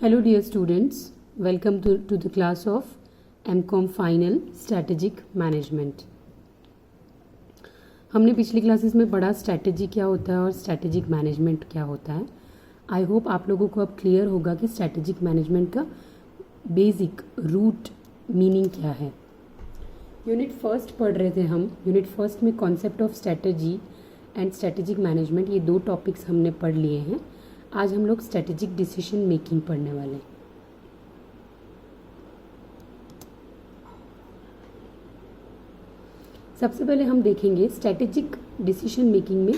Hello dear students, welcome to the class of MCOM Final Strategic Management। हमने पिछली classes में पढ़ा strategy क्या होता है और स्ट्रैटेजिक मैनेजमेंट क्या होता है। आई होप आप लोगों को अब क्लियर होगा कि स्ट्रैटेजिक मैनेजमेंट का बेसिक रूट मीनिंग क्या है। यूनिट फर्स्ट पढ़ रहे थे हम। यूनिट फर्स्ट में concept of strategy and strategic management, ये दो टॉपिक्स हमने पढ़ लिए हैं। आज हम लोग स्ट्रैटेजिक डिसीजन मेकिंग पढ़ने वाले हैं। सबसे पहले हम देखेंगे स्ट्रैटेजिक डिसीजन मेकिंग में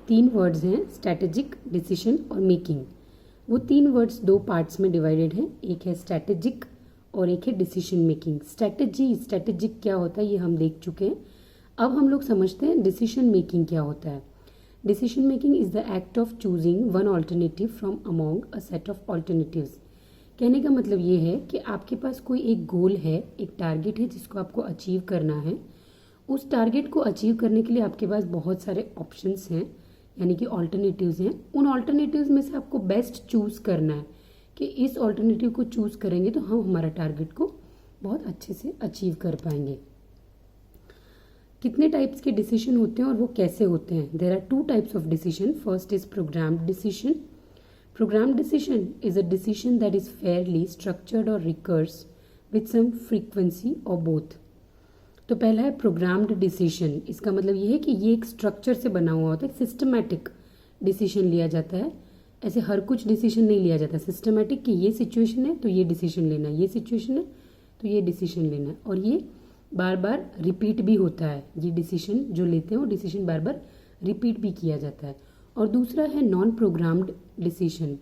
तीन वर्ड्स हैं, स्ट्रैटेजिक, डिसीजन और मेकिंग। वो तीन वर्ड्स दो पार्ट्स में डिवाइडेड हैं, एक है स्ट्रैटेजिक और एक है डिसीजन मेकिंग। स्ट्रैटेजिक क्या होता है ये हम देख चुके हैं। अब हम लोग समझते हैं डिसीजन मेकिंग क्या होता है। Decision making is the act of choosing one alternative from among a set of alternatives. कहने का मतलब ये है कि आपके पास कोई एक गोल है, एक टारगेट है जिसको आपको अचीव करना है। उस टारगेट को अचीव करने के लिए आपके पास बहुत सारे ऑप्शंस हैं, यानी कि ऑल्टरनेटिव्स हैं। उन ऑल्टरनेटिव्स में से आपको बेस्ट चूज़ करना है कि इस ऑल्टरनेटिव को चूज़ करेंगे तो हम हमारा टारगेट को बहुत अच्छे से अचीव कर पाएंगे। कितने टाइप्स के डिसीजन होते हैं और वो कैसे होते हैं? There are two types of decision. First is programmed decision. Programmed decision is a decision that is fairly structured और रिकर्स विथ सम फ्रीक्वेंसी और बोथ। तो पहला है प्रोग्राम्ड डिसीजन। इसका मतलब ये है कि ये एक स्ट्रक्चर से बना हुआ होता है, सिस्टमैटिक डिसीजन लिया जाता है। ऐसे हर कुछ डिसीजन नहीं लिया जाता, सिस्टमैटिक कि ये सिचुएशन है तो ये डिसीजन लेना है, ये सिचुएशन है तो ये डिसीजन लेना है, और ये बार बार रिपीट भी होता है। ये डिसीजन जो लेते हैं वो डिसीजन बार बार रिपीट भी किया जाता है। और दूसरा है non programmed decision.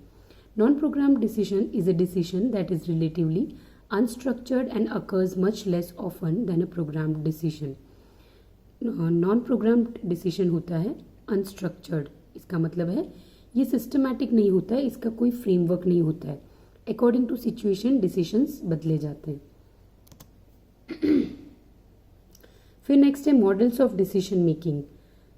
Non programmed decision is a decision that is relatively unstructured and occurs much less often than a programmed decision. Non-programmed decision होता है unstructured। इसका मतलब है ये सिस्टमैटिक नहीं होता है, इसका कोई फ्रेमवर्क नहीं होता है। अकॉर्डिंग टू सिचुएशन डिसीजंस बदले जाते हैं। फिर नेक्स्ट है मॉडल्स ऑफ डिसीजन मेकिंग।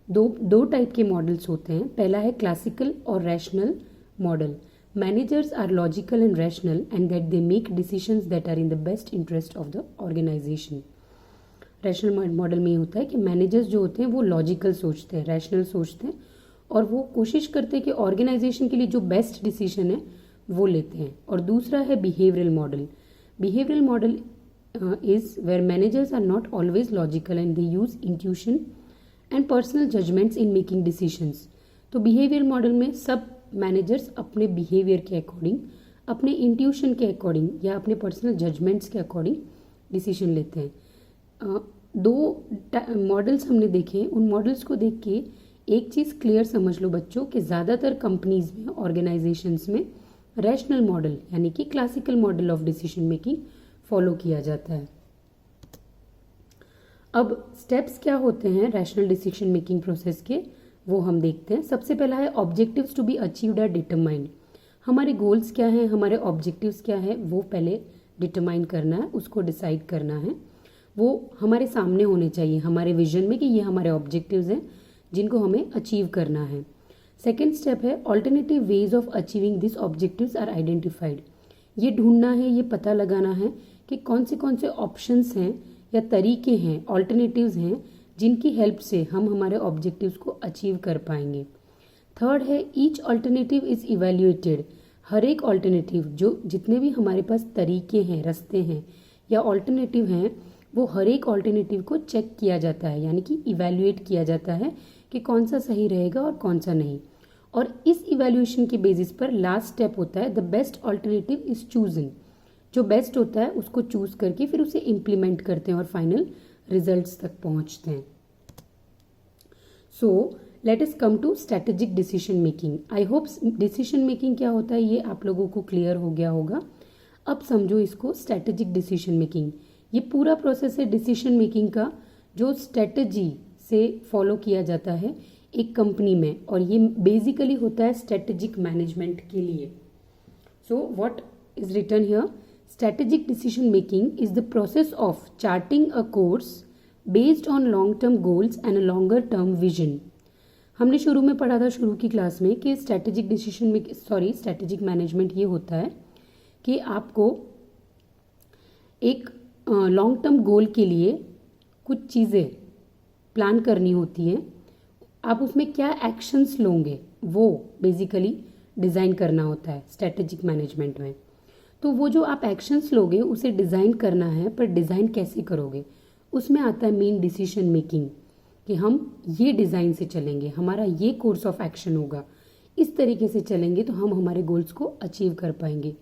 दो टाइप के मॉडल्स होते हैं। पहला है क्लासिकल और rational model. Managers are logical and rational and that they make decisions that are in the best interest of the organization. Rational model में ये होता है कि मैनेजर्स जो होते हैं वो लॉजिकल सोचते हैं, रैशनल सोचते हैं और वो कोशिश करते हैं कि ऑर्गेनाइजेशन के लिए जो बेस्ट डिसीजन है वो लेते हैं। और दूसरा है behavioural model. Behavioural model is where managers are not always logical and they use intuition and personal judgements in making decisions. तो बिहेवियर मॉडल में सब मैनेजर्स अपने बिहेवियर के अकॉर्डिंग, अपने इंट्यूशन के अकॉर्डिंग या अपने पर्सनल जजमेंट्स के अकॉर्डिंग डिसीजन लेते हैं। दो मॉडल्स हमने देखे। उन मॉडल्स को देख के एक चीज़ क्लियर समझ लो बच्चों कि ज़्यादातर कंपनीज में, ऑर्गेनाइजेशंस में रैशनल मॉडल यानी कि classical model of decision making follow किया जाता है। अब स्टेप्स क्या होते हैं रैशनल डिसीजन मेकिंग प्रोसेस के, वो हम देखते हैं। सबसे पहला है objectives to be achieved are determined. हमारे गोल्स क्या हैं, हमारे ऑब्जेक्टिव्स क्या है, वो पहले डिटरमाइन करना है, उसको डिसाइड करना है। वो हमारे सामने होने चाहिए हमारे विजन में कि ये हमारे ऑब्जेक्टिव्स हैं जिनको हमें अचीव करना है। सेकेंड स्टेप है alternative ways of achieving this objectives are identified. ये ढूंढना है, ये पता लगाना है कि कौन से ऑप्शंस हैं या तरीके हैं, ऑल्टरनेटिव्स हैं जिनकी हेल्प से हम हमारे ऑब्जेक्टिव्स को अचीव कर पाएंगे। थर्ड है ईच ऑल्टरनेटिव इज इवेल्युएटेड। हर एक ऑल्टरनेटिव, जो जितने भी हमारे पास तरीके हैं, रास्ते हैं या ऑल्टरनेटिव हैं, वो हर एक ऑल्टरनेटिव को चेक किया जाता है, यानी कि इवेल्युएट किया जाता है कि कौन सा सही रहेगा और कौन सा नहीं। और इस इवेल्युएशन के बेसिस पर लास्ट स्टेप होता है the best alternative is chosen. जो बेस्ट होता है उसको चूज करके फिर उसे इम्प्लीमेंट करते हैं और फाइनल रिजल्ट्स तक पहुंचते हैं। So let us come to strategic decision making. I hope decision making क्या होता है ये आप लोगों को क्लियर हो गया होगा। अब समझो इसको स्ट्रैटेजिक डिसीजन मेकिंग। ये पूरा प्रोसेस है डिसीजन मेकिंग का जो स्ट्रैटेजी से फॉलो किया जाता है एक कंपनी में, और ये बेसिकली होता है स्ट्रैटेजिक मैनेजमेंट के लिए। So what is written here? Strategic decision making is the process of charting a course based on long-term goals and a longer-term vision. हमने शुरू में पढ़ा था, शुरू की क्लास में, कि स्ट्रैटेजिक मैनेजमेंट ये होता है कि आपको एक लॉन्ग टर्म गोल के लिए कुछ चीज़ें प्लान करनी होती हैं, आप उसमें क्या एक्शंस लोगे वो बेसिकली डिज़ाइन करना होता है स्ट्रेटेजिक मैनेजमेंट में। तो वो जो आप एक्शंस लोगे उसे डिज़ाइन करना है, पर डिज़ाइन कैसे करोगे उसमें आता है मेन डिसीजन मेकिंग, कि हम ये डिज़ाइन से चलेंगे, हमारा ये कोर्स ऑफ एक्शन होगा, इस तरीके से चलेंगे तो हम हमारे गोल्स को अचीव कर पाएंगे।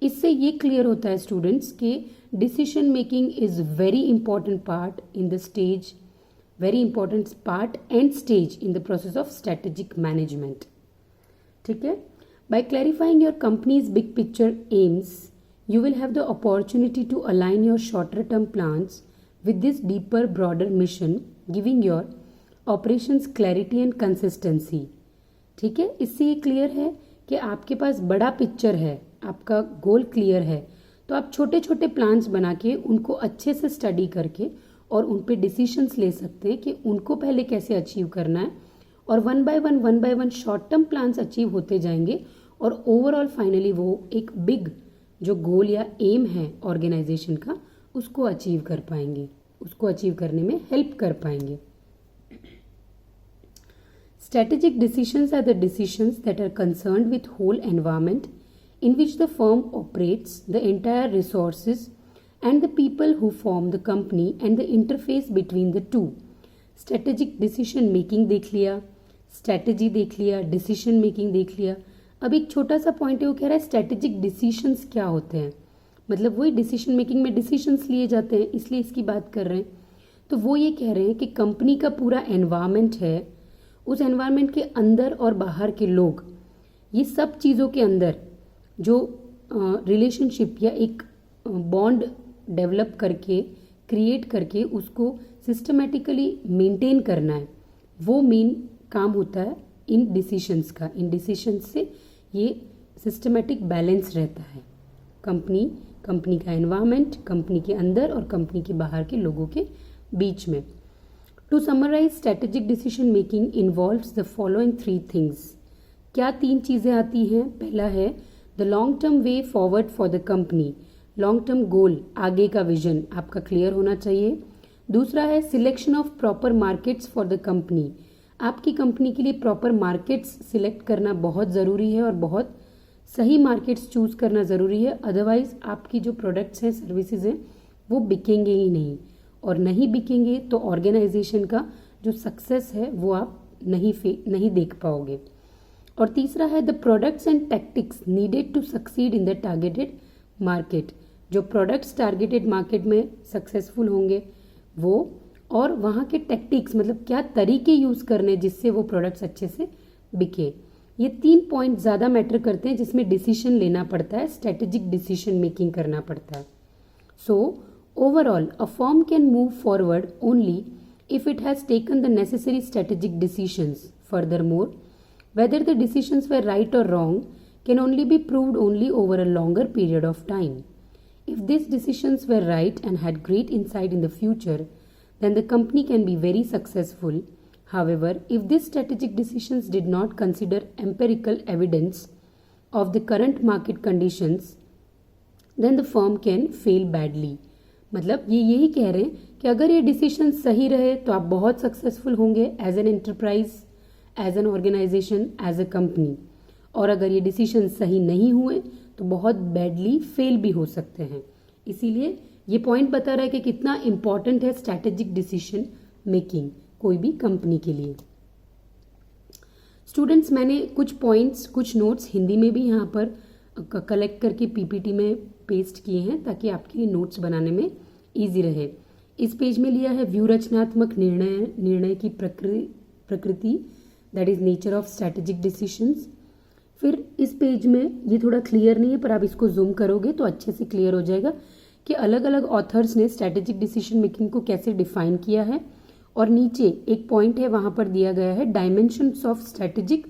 इससे ये क्लियर होता है स्टूडेंट्स कि decision making is very important part in the stage, very important part and stage in the process of strategic management. ठीक है, by clarifying your company's big picture aims you will have the opportunity to align your shorter term plans with this deeper broader mission, giving your operations clarity and consistency। ठीक है, इससे ये clear है कि आपके पास बड़ा पिक्चर है, आपका गोल क्लियर है, तो आप छोटे छोटे प्लान्स बना के उनको अच्छे से स्टडी करके और उन पे डिसीशंस ले सकते हैं कि उनको पहले कैसे अचीव करना है, और one by one short term plans achieve होते जाएंगे और ओवरऑल फाइनली वो एक बिग जो गोल या एम है ऑर्गेनाइजेशन का उसको अचीव कर पाएंगे, उसको अचीव करने में हेल्प कर पाएंगे। Strategic decisions are the decisions that are concerned with whole environment in which the firm operates, the entire resources and the people who form the company and the interface between the two. Strategic decision making देख लिया, strategy देख लिया, decision making देख लिया। अब एक छोटा सा पॉइंट है, वो कह रहा है स्ट्रेटेजिक डिसीशंस क्या होते हैं, मतलब वही डिसीजन मेकिंग में डिसीशंस लिए जाते हैं, इसलिए इसकी बात कर रहे हैं। तो वो ये कह रहे हैं कि कंपनी का पूरा एनवायरनमेंट है, उस एनवायरनमेंट के अंदर और बाहर के लोग, ये सब चीज़ों के अंदर जो रिलेशनशिप या एक बॉन्ड डेवलप करके क्रिएट करके उसको सिस्टमेटिकली मेंटेन करना है, वो मेन काम होता है इन डिसीशंस का। इन डिसीशंस से ये सिस्टमेटिक बैलेंस रहता है कंपनी का एनवायरनमेंट, कंपनी के अंदर और कंपनी के बाहर के लोगों के बीच में। To summarise strategic decision making involves the following 3 things. क्या 3 चीज़ें आती हैं? पहला है the long term way forward for the company, long term goal, आगे का विजन आपका क्लियर होना चाहिए। दूसरा है selection of proper markets for the company, आपकी कंपनी के लिए प्रॉपर मार्केट्स सिलेक्ट करना बहुत ज़रूरी है और बहुत सही मार्केट्स चूज़ करना ज़रूरी है, अदरवाइज़ आपकी जो प्रोडक्ट्स हैं सर्विसेज हैं वो बिकेंगे ही नहीं, और नहीं बिकेंगे तो ऑर्गेनाइजेशन का जो सक्सेस है वो आप नहीं देख पाओगे। और तीसरा है the products and tactics needed to succeed in the targeted market, जो प्रोडक्ट्स टारगेटेड मार्केट में सक्सेसफुल होंगे वो, और वहाँ के टैक्टिक्स मतलब क्या तरीके यूज़ करने जिससे वो प्रोडक्ट्स अच्छे से बिके। ये 3 पॉइंट ज़्यादा मैटर करते हैं जिसमें डिसीजन लेना पड़ता है, स्ट्रेटेजिक डिसीजन मेकिंग करना पड़ता है। So overall a firm can move forward only if it has taken the necessary strategic decisions. Furthermore whether the decisions were right or wrong can only be proved only over a longer period of time. If this decisions were right and had great insight in the future, then the company can be very successful. However, if these strategic decisions did not consider empirical evidence of the current market conditions, then the firm can fail badly. मतलब ये यही कह रहे हैं कि अगर ये decision सही रहे तो आप बहुत सक्सेसफुल होंगे as an enterprise, as an organisation, as a company, और अगर ये डिसीजन सही नहीं हुए तो बहुत बैडली फेल भी हो सकते हैं। इसीलिए ये पॉइंट बता रहा है कि कितना इंपॉर्टेंट है स्ट्रैटेजिक डिसीजन मेकिंग कोई भी कंपनी के लिए। स्टूडेंट्स, मैंने कुछ पॉइंट्स, कुछ नोट्स हिंदी में भी यहाँ पर कलेक्ट करके पीपीटी में पेस्ट किए हैं ताकि आपके लिए नोट्स बनाने में इजी रहे। इस पेज में लिया है व्यू रचनात्मक निर्णय की प्रकृति, that is nature of strategic decisions. फिर इस पेज में ये थोड़ा क्लियर नहीं है पर आप इसको जूम करोगे तो अच्छे से क्लियर हो जाएगा कि अलग अलग ऑथर्स ने स्ट्रैटेजिक डिसीजन मेकिंग को कैसे डिफाइन किया है। और नीचे एक पॉइंट है वहाँ पर दिया गया है डायमेंशंस ऑफ स्ट्रैटेजिक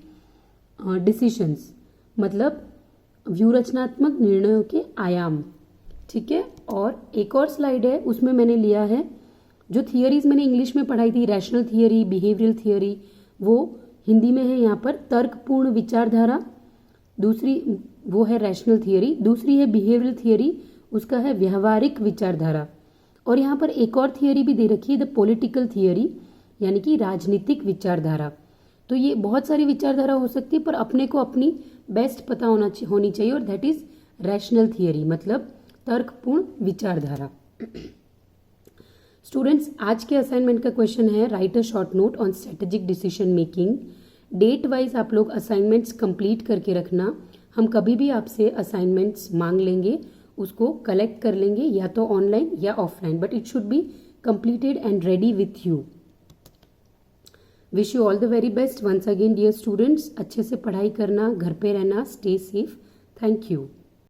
डिसीजंस, मतलब व्यूरचनात्मक निर्णयों के आयाम। ठीक है, और एक और स्लाइड है उसमें मैंने लिया है जो थियरीज मैंने इंग्लिश में पढ़ाई थी, रैशनल थियरी, बिहेवियरल थियरी, वो हिंदी में है यहाँ पर तर्कपूर्ण विचारधारा। दूसरी वो है रैशनल थियरी। दूसरी है बिहेवियरल थियरी, उसका है व्यवहारिक विचारधारा। और यहाँ पर एक और थियरी भी दे रखी है, द पॉलिटिकल थियरी, यानी कि राजनीतिक विचारधारा। तो ये बहुत सारी विचारधारा हो सकती है, पर अपने को अपनी बेस्ट पता होनी चाहिए, और दैट इज रैशनल थियरी, मतलब तर्कपूर्ण विचारधारा। स्टूडेंट्स, आज के असाइनमेंट का क्वेश्चन है write a short note on strategic decision making. Date wise आप लोग असाइनमेंट्स कंप्लीट करके रखना। हम कभी भी आपसे असाइनमेंट्स मांग लेंगे, उसको कलेक्ट कर लेंगे, या तो ऑनलाइन या offline, but it should be completed and ready with you. Wish you all the very best once again dear students. अच्छे से पढ़ाई करना, घर पे रहना, stay safe. Thank you.